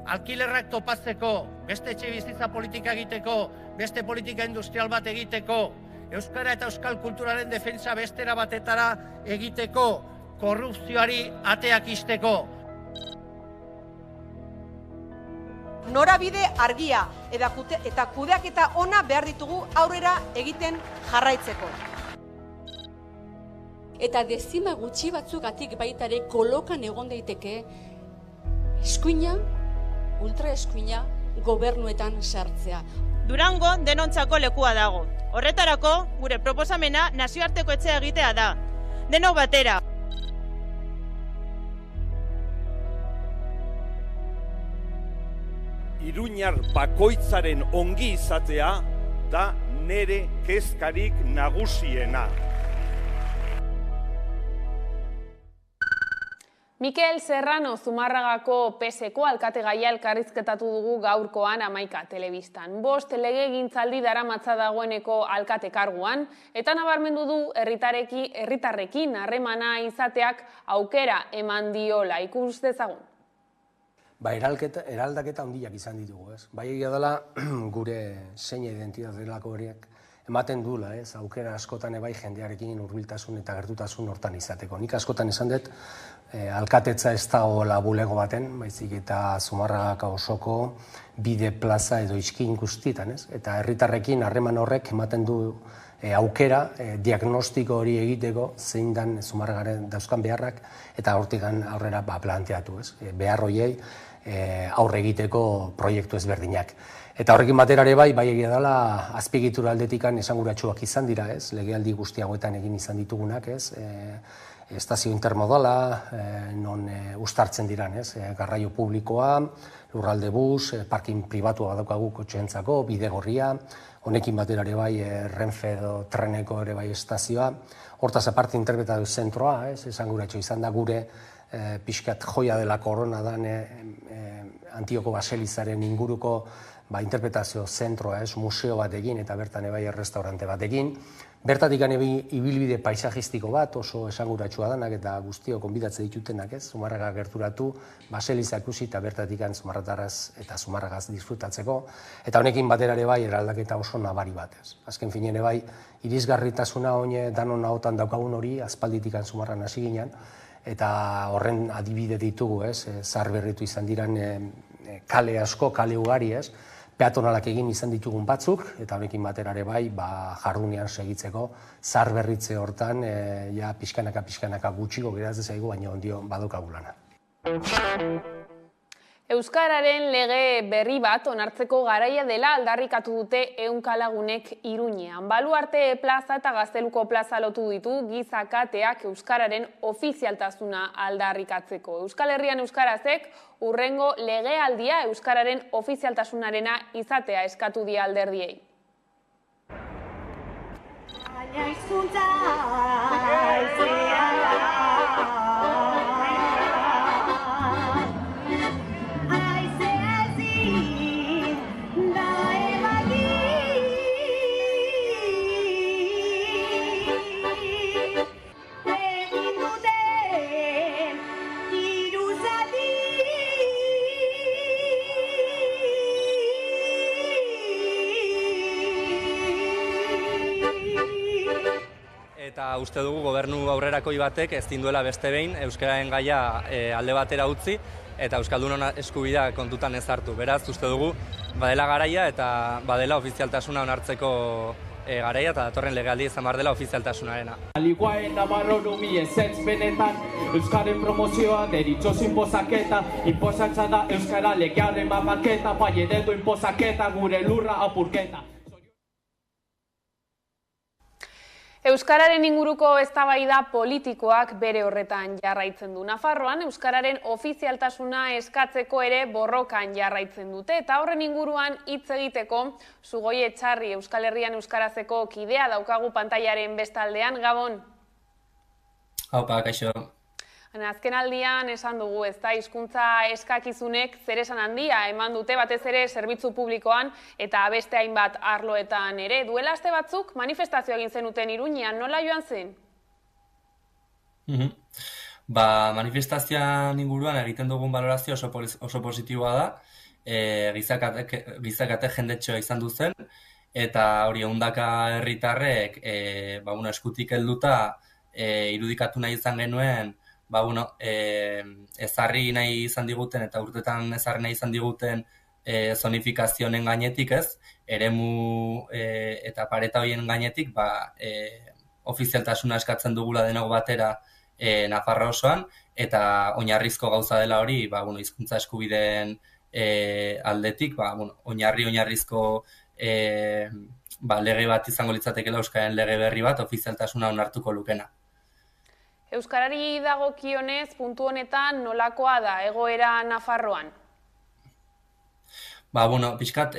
Alkilerrak topatzeko, beste etxe bizitza politika egiteko, beste politika industrial bat egiteko, euskara eta euskal kulturaren defentsa bestera batetara egiteko, korrupzioari ateak ixteko. Norabide argia eta kudeaketa ona behar ditugu aurrera egiten jarraitzeko. Eta dezima gutxi batzugatik baitare kolokan egon daiteke eskuina, ultraeskuina gobernuetan sartzea. Durango denontzako lekua dago. Horretarako, gure proposamena nazioarteko etxea egitea da. Denok batera. Iruñar bakoitzaren ongi izatea da nere kezkarik nagusiena. Mikel Serrano Zumarragako PSko alkategaia elkarrizketatu dugu gaurkoan Hamaika telebistan. 5 legegintzaldi daramatza dagoeneko alkate karguan, eta nabarmendu du herritarrekin harremana izateak aukera eman diola. Ikus dezagun. Eraldaketa handiak izan ditugu, ez? Bai egia dela gure zeina identitate delako horiek ematen duela, ez? Aukera askotan ebai jendearekin hurbiltasun eta gertutasun hortan izateko. Nik askotan esan dut, alkatetza ez dagoela bulego baten, baizik eta Zumarragako osoko bide plaza edo iskin guztietan, ez? Eta herritarrekin harreman horrek ematen du aukera, diagnostiko hori egiteko, zein dan Zumarragaren dauzkan beharrak, eta hortik aurrera planteatu, ez? Behar horiei aurre egiteko proiektu ezberdinak. Eta horrekin batera ere bai egia dela azpiegitura aldetikan esanguratsuak izan dira, ez? Legealdi guztiagoetan egin izan ditugunak, ez? Estazio intermodala, non uztartzen diran, ez? Garraio publikoa, lurralde bus, parkin pribatua badaukagu kotxeentzako, bide gorria, honekin batera ere bai Renfe edo treneko ere bai estazioa. Hortaz aparte interpretatu zentroa, ez? Esanguratsu izan da gure pixkat joia dela korona dan Antioko Baselizaren inguruko interpretazio zentroa, museo bat egin eta bertan ebai errestaurante bat egin. Bertatik ibilbide paisajistiko bat oso esanguratsua danak eta guztio konbidatze ditutenak, ez? Zumarraga gerturatu, Baseliza ikusi eta bertatik Zumarratarraz eta Zumarragaz disfrutatzeko. Eta honekin batera ere bai eraldaketa oso nabari bat, ez? Azken finean ere bai irisgarritasuna oine danon ahotan daukagun hori aspalditik Zumarran hasi ginen, eta horren adibide ditugu, ez? Zaharberritu izan diran kale asko, kale ugari, ez? Peatonalak egin izan ditugun batzuk, eta honekin batera ere bai jardunean segitzeko zaharberritze hortan pixkanaka gutxiko geratzen zaigu, baina ondio badaukagu lana. Euskararen lege berri bat onartzeko garaia dela aldarrikatu dute Ehunka-lagunek Iruñean. Baluarte plaza eta Gazteluko plaza lotu ditu gizakateak euskararen ofizialtasuna aldarrikatzeko. Euskal Herrian euskarazek hurrengo legealdia euskararen ofizialtasunarena izatea eskatu die alderdiei. Eta uste dugu gobernu aurrerakoi batek ezin duela beste behin euskararen gaia alde batera utzi eta euskaldunon eskubidea kontutan ez hartu. Beraz, uste dugu badela garaia eta badela ofizialtasuna onartzeko garaia eta datorren legealdi izan behar dela ofizialtasunarena. Aliguaen nabarro numi ezetz benetan euskaren promozioa deritxoz inpozaketa, inpozatza da euskara legearen mapaketa, bai eredu inpozaketa gure lurra apurketa. Euskararen inguruko eztabaida politikoak bere horretan jarraitzen du. Nafarroan euskararen ofizialtasuna eskatzeko ere borrokan jarraitzen dute eta horren inguruan hitz egiteko Sugoi Etxarri Euskal Herrian euskarazeko kidea daukagu pantailaren bestaldean. Gabon. Haupa, kaixo. Azken aldian esan dugu, ez da, hizkuntza eskakizunek zeresan handia eman dute batez ere zerbitzu publikoan eta beste hainbat arloetan ere. Duela aste batzuk manifestazio egin zenuten Iruñean, nola joan zen? Manifestazioan inguruan egiten dugun balorazio oso positiboa da. Gizakate jendetxoa izan duzen eta hori ehundaka herritarrek eskutik helduta irudikatu nahi izan genuen, ezarri nahi izan diguten eta urtetan ezarri nahi izan diguten zonifikazioen gainetik, ez, eremu eta pareta horien gainetik, ofizialtasuna eskatzen dugula denok batera Nafarroa osoan, eta oinarrizko gauza dela hori, hizkuntza eskubideen aldetik, oinarrizko lege bat izango litzatekeela euskararen lege berri bat ofizialtasuna onartuko lukena. Euskarari dagokionez, puntu honetan nolakoa da egoera Nafarroan? Pixkat,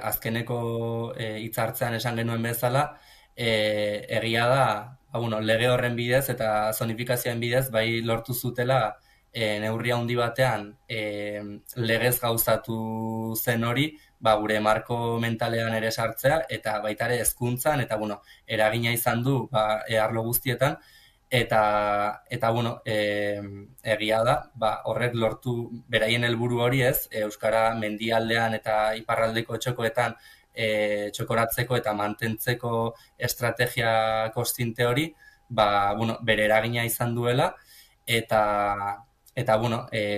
azkeneko hitzartzean esan genuen bezala, egia da, lege horren bidez eta zonifikazioen bidez, bai lortu zutela neurri handi batean legez gauzatu zen hori, gure marko mentalean ere sartzea, eta baita ere hezkuntzan, eta eragina izan du arlo guztietan, eta egia da, horrek lortu beraien helburu hori ez, euskara mendialdean eta iparraldeko txokoetan txokoratzeko eta mantentzeko estrategia kostinte hori, bere eragina izan duela, eta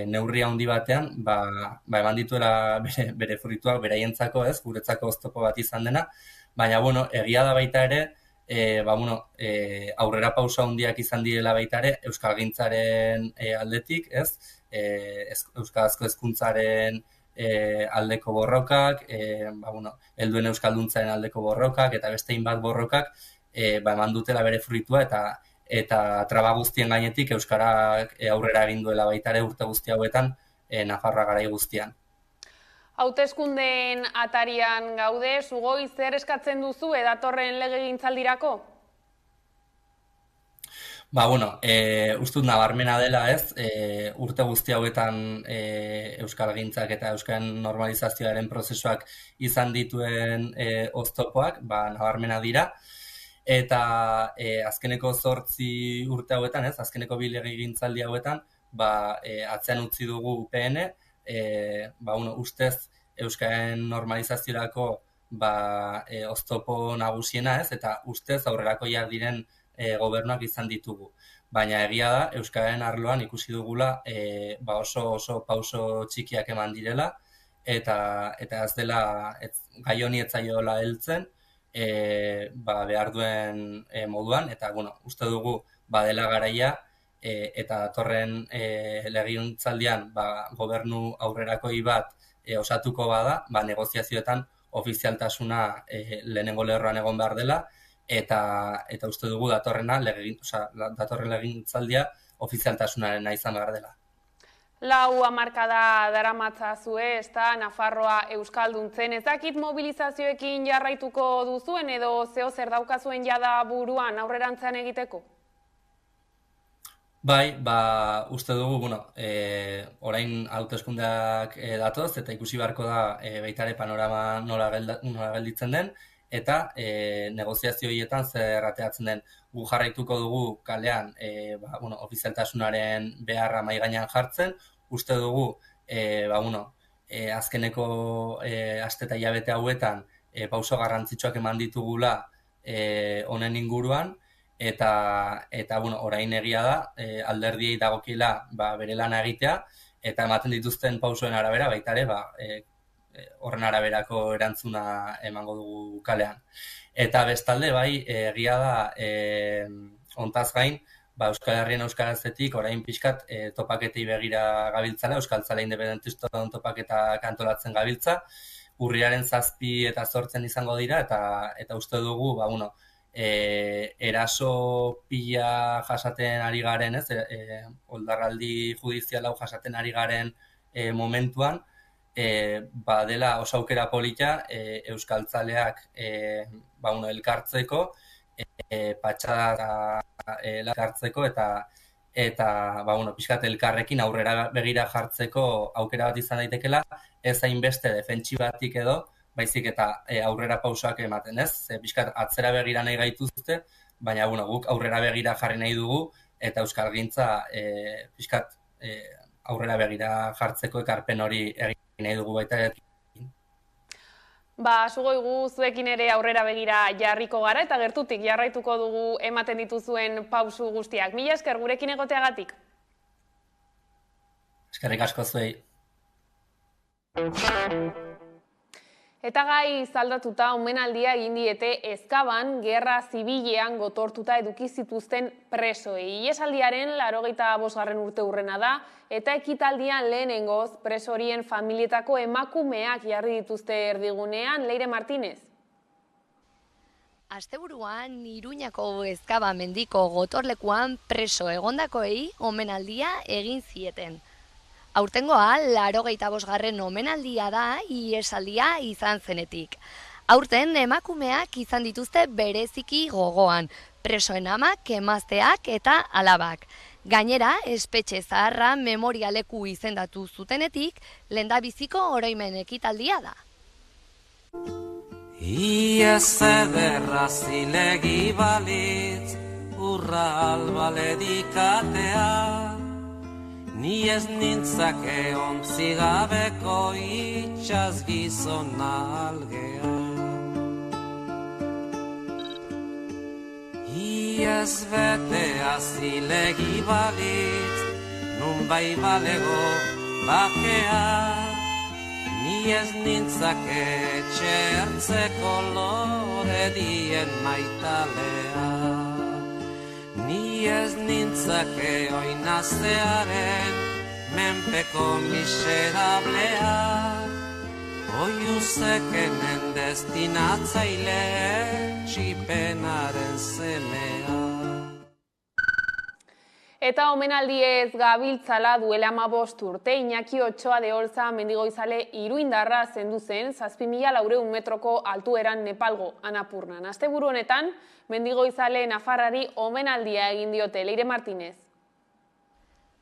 neurri handi batean, eman dituela bere fruituak beraientzako ez, guretzako oztopo bat izan dena, baina egia da baita ere, aurrera pauso handiak izan direla baita ere, euskalgintzaren aldetik, ez, euskarazko hezkuntzaren aldeko borrokak, helduen euskalduntzaren aldeko borrokak, eta beste hainbat borrokak, eman dutela bere fruitua, eta traba guztien gainetik euskarak aurrera egin duela baita ere urte guzti hauetan Nafarroa garai guztian. Hauteskundeen atarian gaude, Sugoi, zer eskatzen duzu datorren legegintzaldirako? Ustut nabarmena dela ez, urte guzti hauetan euskalgintzak eta euskaren normalizazioaren prozesuak izan dituen oztopoak, nabarmena dira, eta azkeneko 8 urte hauetan, ez, azkeneko 2 legegintzaldi hauetan, atzean utzi dugu UPN, ustez euskaren normalizaziorako oztopo nagusiena ez, eta ustez aurrerakoiak diren gobernuak izan ditugu. Baina egia da, euskararen arloan ikusi dugula oso pauso txikiak eman direla, eta ez dela gai honi ez zaiola heltzen behar duen moduan, eta uste dugu badela garaia, eta datorren legegintzaldian gobernu aurrerakoi bat osatuko bada, negoziazioetan ofizialtasuna lehenengo lerroan egon behar dela, eta uste dugu datorren legegintzaldia ofizialtasunarena izan behar dela. 4 hamarkada daramatzazue, ezta Nafarroa euskalduntzen, ez dakit mobilizazioekin jarraituko duzuen edo zer daukazuen jada buruan aurrerantzean egiteko? Uste dugu, orain hauteskundeak datoz, eta ikusi beharko da baitare panorama nola gelditzen den, eta negoziazio horietan zer ateatzen den. Gu jarraituko dugu kalean ofizialtasunaren beharra mahai gainean jartzen, uste dugu azkeneko aste eta hilabete hauetan pauso garrantzitsuak eman ditugula honen inguruan, eta orain egia da, alderdiei dagokiela bere lana egitea, eta ematen dituzten pausoen arabera baita ere horren araberako erantzuna emango dugu kalean. Eta bestalde egia da, hontaz gain, Euskal Herrien euskarazetik orain pixkat topaketei begira gabiltzala, Euskaltzale independentiston topaketak antolatzen gabiltza, urriaren 7 eta 8 izango dira, eta uste dugu, eraso pila jasaten ari garen, ez, oldarraldi judizial hau jasaten ari garen momentuan, dela oso aukera polita euskaltzaleak elkartzeko, patxada elkartzeko, eta pixkat elkarrekin aurrera begira jartzeko aukera bat izan daitekela, ez hainbeste defentsibatik edo, baizik eta aurrera pausoak ematen, ez? Pixkat atzera begira nahi gaituzte, baina guk aurrera begira jarri nahi dugu, eta euskalgintza pixkat aurrera begira jartzeko ekarpen hori egin nahi dugu baita. Sugoigu zuekin ere aurrera begira jarriko gara eta gertutik jarraituko dugu ematen dituzuen pausu guztiak. Mila esker gurekin egoteagatik. Eskerrik asko zuei. Eta gai zaldatuta omenaldia egin diete Ezkaban gerra zibilean gotortuta eduki zituzten presoei. Ihesaldiaren 85. urte hurrena da eta ekitaldian lehenengoz preso horien familietako emakumeak jarri dituzte erdigunean. Leire Martínez. Asteburuan Iruñako Ezkaba mendiko gotorlekuan preso egondakoei omenaldia egin zieten. Aurtengoa 85. omenaldia da ihesaldia izan zenetik. Aurten emakumeak izan dituzte bereziki gogoan, presoen amak, emazteak eta alabak. Gainera, espetxe zaharra memorialeku izendatu zutenetik, lehendabiziko oroimen ekitaldia da. Iez ederra zilegi balitz, urra albaledikatea, ni ez nintzake ontzigabeko itxaz gizona algea. Iez betea zilegi balitz, nun bai balego bakea, ni ez nintzake txertzeko lore dien maitalea. Ni ez nintzake oinaztearen menpeko miserablea, oiuzekenen destinatzaile txipenaren semea. Eta omenaldiez gabiltzala duela 15 urte, Iñaki Otxoa de Olza mendigoizale iruindarra zendu zen 7.400 metroko altueran Nepalgo Anapurnan. Asteburu honetan, mendigoizale Nafarrari omenaldia egin diote. Leire Martínez.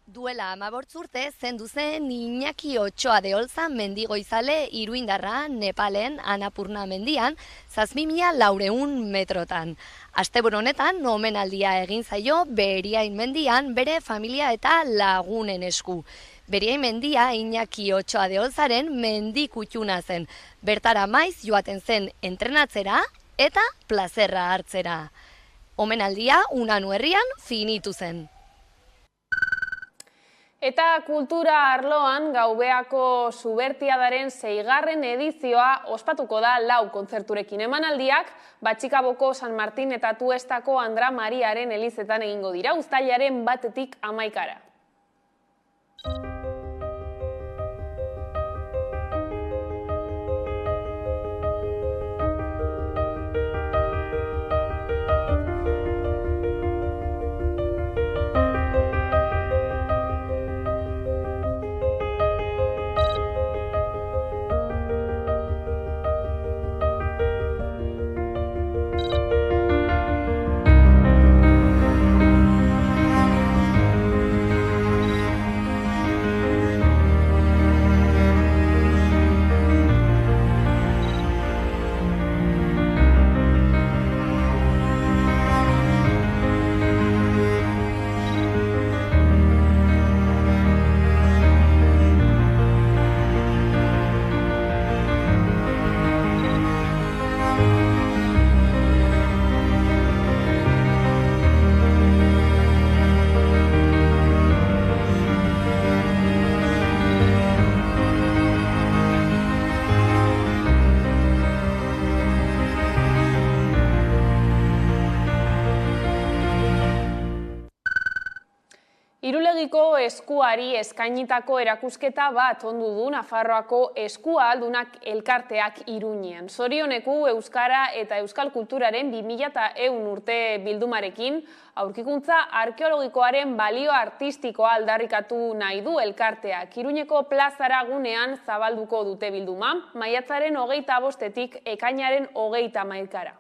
Duela 15 urte zendu zen Iñaki Otxoa de Olza mendigoizale iruindarra Nepalen Anapurna mendian 7.400 metrotan. Asteburu honetan omenaldia egin zaio Beriain mendian bere familia eta lagunen esku. Beriain mendia Iñaki Otxoa de Olzaren mendikutxuna zen. Bertara maiz joaten zen entrenatzera eta plazerra hartzera. Omenaldia Unanu herrian finitu zen. Eta kultura arloan Gaubeako Subertiadaren 6. edizioa ospatuko da 4 kontzerturekin. Emanaldiak Batxikaboko San Martin eta Tuestako Andra Mariaren elizetan egingo dira, uztailaren 1-tik 11. Irulegiko eskuari eskainitako erakusketa bat ondu du Nafarroako eskualdunak elkarteak Iruñean. Zorioneku euskara eta euskal kulturaren 2100 urte bildumarekin, aurkikuntza arkeologikoaren balio artistikoa aldarrikatu nahi du elkarteak. Iruñeko plazara gunean zabalduko dute bilduma, maiatzaren 25-tik ekainaren 30-ra.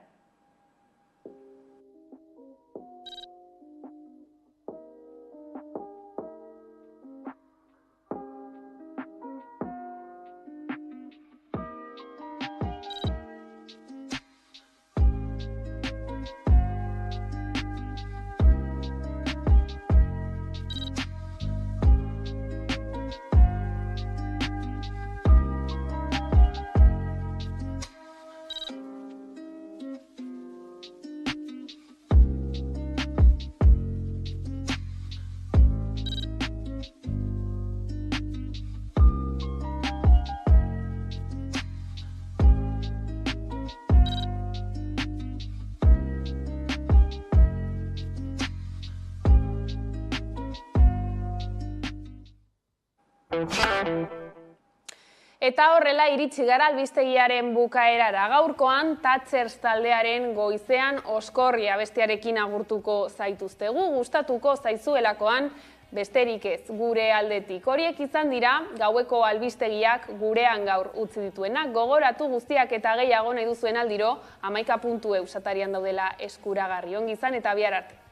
Eta horrela iritsi gara albistegiaren bukaerara. Gaurkoan Thatchers taldearen Goizean Oskorri abestiarekin agurtuko zaituztegu, gustatuko zaizuelakoan besterik ez gure aldetik. Horiek izan dira gaueko albistegiak gurean gaur utzi dituenak. Gogoratu guztiak eta gehiago nahi duzuen aldiro 11.eu satarian daudela eskuragarri. Ongi izan eta bihar arte.